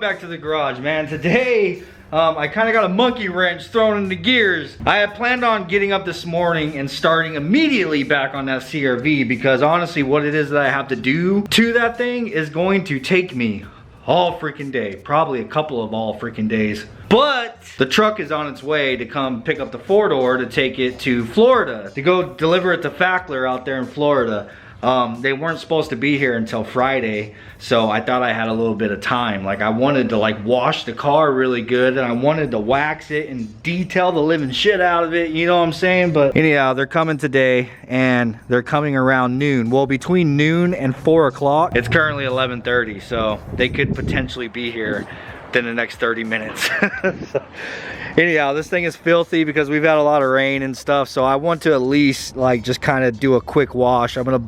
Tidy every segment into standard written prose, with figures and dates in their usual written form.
back to the garage, man. Today, I kind of got a monkey wrench thrown in the gears. I had planned on getting up this morning and starting immediately back on that CRV because honestly, what it is that I have to do to that thing is going to take me all freaking day. Probably a couple of all freaking days. But the truck is on its way to come pick up the 4-door to take it to Florida, to go deliver it to Fackler out there in Florida. They weren't supposed to be here until Friday, so I thought I had a little bit of time. Like, I wanted to like wash the car really good, and I wanted to wax it and detail the living shit out of it, you know what I'm saying? But anyhow, they're coming today, and they're coming around noon. Well, between noon and 4 o'clock, it's currently 11:30, so they could potentially be here within the next 30 minutes. So, anyhow, this thing is filthy because we've had a lot of rain and stuff, so I want to at least like just kind of do a quick wash. I'm gonna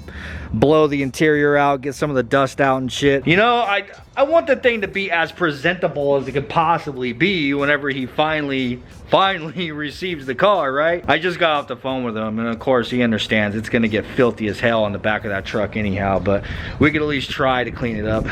blow the interior out, get some of the dust out and shit. You know, I want the thing to be as presentable as it could possibly be whenever he finally receives the car, right? I just got off the phone with him, and of course he understands it's gonna get filthy as hell on the back of that truck anyhow, but we could at least try to clean it up.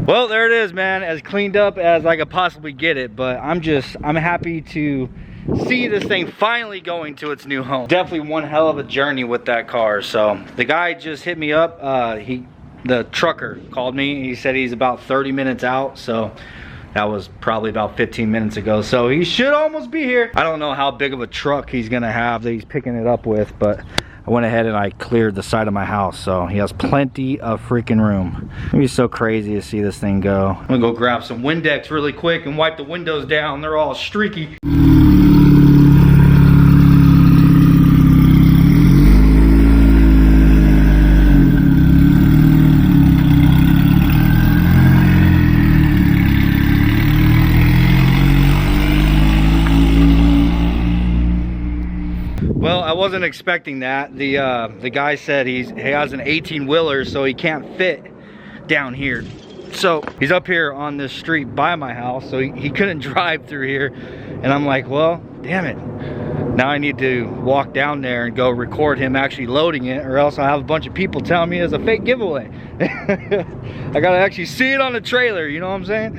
Well, there it is, man, as cleaned up as I could possibly get it, but I'm happy to see this thing finally going to its new home. Definitely one hell of a journey with that car. So the guy just hit me up. The trucker called me. He said he's about 30 minutes out, so that was probably about 15 minutes ago. So he should almost be here. I don't know how big of a truck he's gonna have that he's picking it up with, but I went ahead and I cleared the side of my house, so he has plenty of freaking room. It'd be so crazy to see this thing go. I'm gonna go grab some Windex really quick and wipe the windows down. They're all streaky. Well, I wasn't expecting that. The guy said he has an 18-wheeler, so he can't fit down here. So he's up here on this street by my house, so he couldn't drive through here. And I'm like, well, damn it. Now I need to walk down there and go record him actually loading it, or else I'll have a bunch of people telling me it's a fake giveaway. I gotta actually see it on the trailer, you know what I'm saying?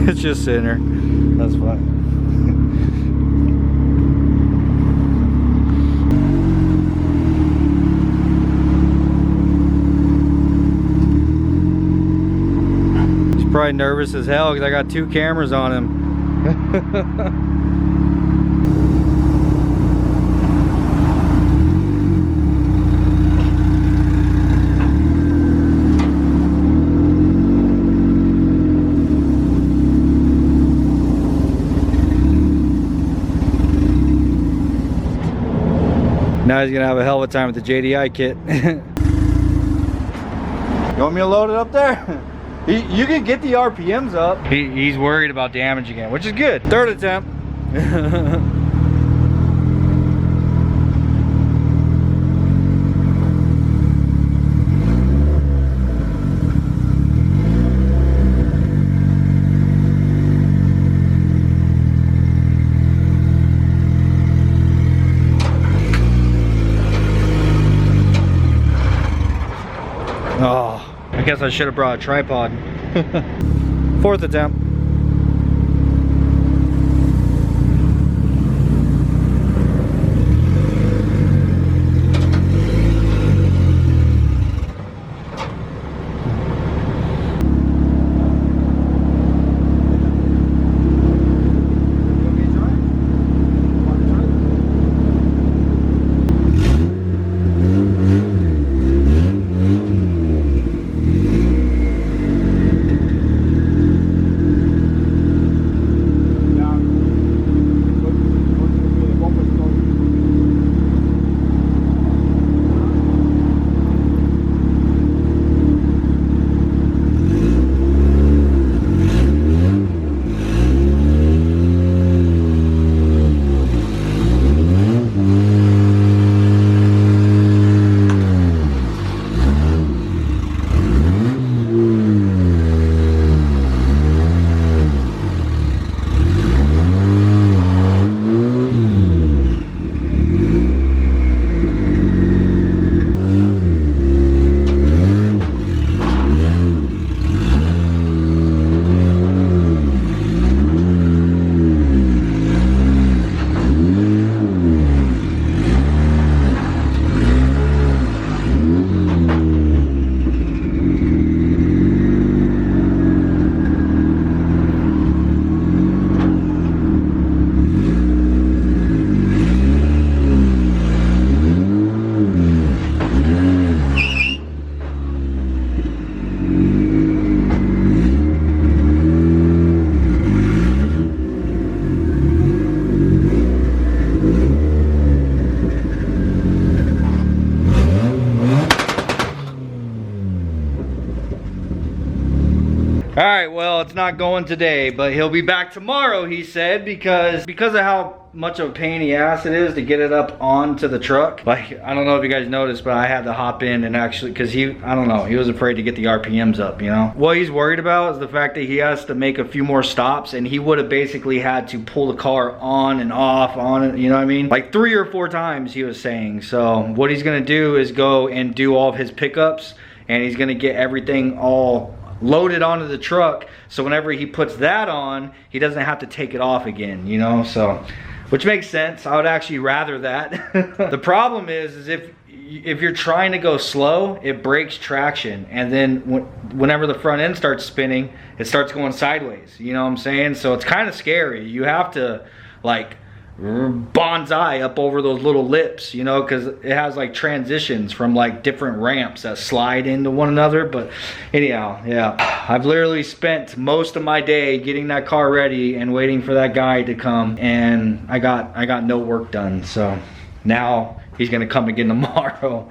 It's just sitting there. That's fine. He's probably nervous as hell because I got 2 cameras on him. Now he's gonna have a hell of a time with the JDI kit. You want me to load it up there? You can get the RPMs up. He's worried about damage again, which is good. Third attempt. Oh, I guess I should have brought a tripod. Fourth attempt. Alright, well, it's not going today, but he'll be back tomorrow, he said, because of how much of a pain in the ass it is to get it up onto the truck. Like, I don't know if you guys noticed, but I had to hop in and actually, because I don't know, he was afraid to get the RPMs up, you know? What he's worried about is the fact that he has to make a few more stops, and he would have basically had to pull the car on and off, you know what I mean? Like 3 or 4 times, he was saying. So what he's gonna do is go and do all of his pickups, and he's gonna get everything all loaded onto the truck, so whenever he puts that on, he doesn't have to take it off again, you know? So, which makes sense. I would actually rather that. The problem is if you're trying to go slow, it breaks traction, and then whenever the front end starts spinning, it starts going sideways, you know what I'm saying? So it's kind of scary. You have to like bonsai up over those little lips, you know, because it has like transitions from like different ramps that slide into one another. But anyhow, yeah, I've literally spent most of my day getting that car ready and waiting for that guy to come, and I got no work done. So now he's gonna come again tomorrow.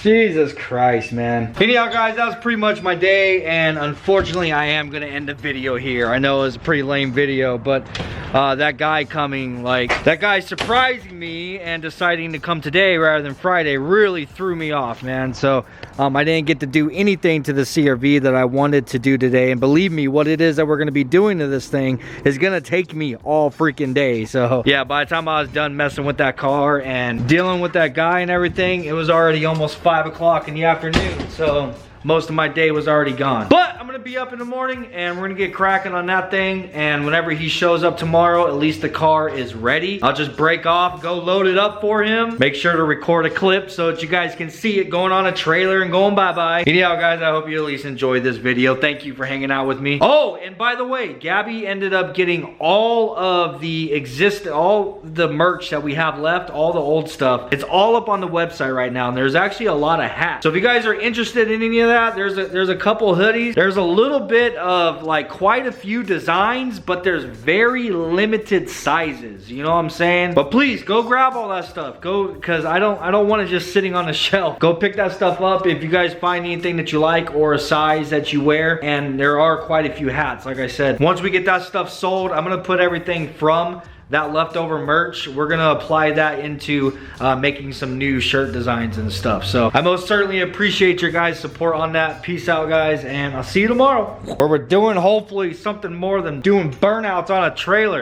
Jesus Christ, man. Anyhow, guys, that was pretty much my day, and unfortunately I am gonna end the video here. I know it was a pretty lame video, but that guy coming, like, that guy surprising me and deciding to come today rather than Friday really threw me off, man. So I didn't get to do anything to the CRV that I wanted to do today, and believe me, what it is that we're gonna be doing to this thing is gonna take me all freaking day. So yeah, by the time I was done messing with that car and dealing with that guy and everything, it was already almost 5 o'clock in the afternoon, so most of my day was already gone. But I'm gonna be up in the morning and we're gonna get cracking on that thing, and whenever he shows up tomorrow, at least the car is ready. I'll just break off, go load it up for him, make sure to record a clip so that you guys can see it going on a trailer and going bye-bye. Anyhow, guys, I hope you at least enjoyed this video. Thank you for hanging out with me. Oh, and by the way, Gabby ended up getting all of the merch that we have left, all the old stuff. It's all up on the website right now, and there's actually a lot of hats. So if you guys are interested in any of that, that. There's a couple hoodies. There's a little bit of like quite a few designs, but there's very limited sizes. You know what I'm saying? But please go grab all that stuff. Go, because I don't want it just sitting on the shelf. Go pick that stuff up if you guys find anything that you like or a size that you wear. And there are quite a few hats. Like I said, once we get that stuff sold, I'm gonna put everything from that leftover merch, we're gonna apply that into making some new shirt designs and stuff. So I most certainly appreciate your guys' support on that. Peace out, guys, and I'll see you tomorrow, where we're doing hopefully something more than doing burnouts on a trailer.